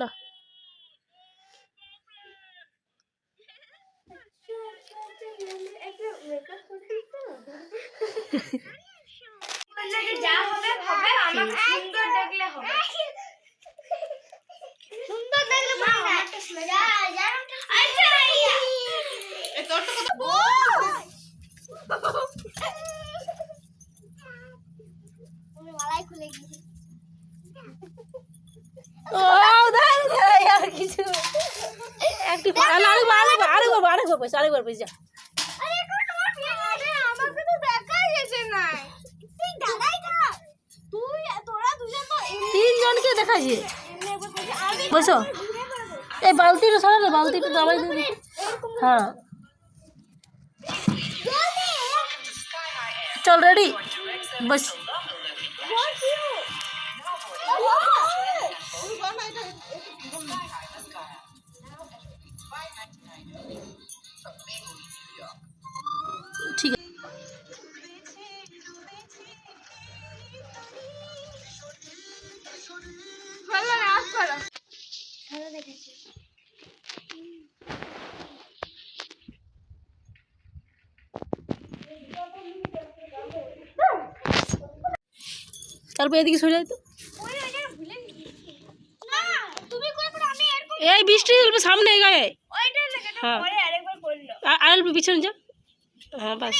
না যা হবে হবে, আমাকে সুন্দর দেখলে হবে। সুন্দর দেখলে না আমারটা শুনে যা যা। আচ্ছা এই তোর তো কত তুমি মালাই খুলে গিয়েছি। ও দাঁড়া यार কিছু একটু আরেকবার পয়সা আরেকবার পয়সা। আরে এখন তোমার বিয়ে হবে, আমাকে তো দেখাই গেছে না। তুই দাঁড়াই থাক, তুই তোরা দুজন তো তিনজনকে দেখাইছে। বসো এই বালতিটা সরা না, বালতিটা দাবাই দে। হ্যাঁ চল রেডি বস। ঠিক আছে ভালো নাচ করো, ভালো দেখেছি। তারপর এদিকে সরে যাই তো। ওই ওইটা ভুলে গেছি না, তুমি করে করে আমি এরকম এই বৃষ্টি সামনে গায়ে। ওইটা লেগে তো হ্যাঁ পরে আরেকবার বললো। আর অল্প পিছনে যা। হ্যাঁ বাস।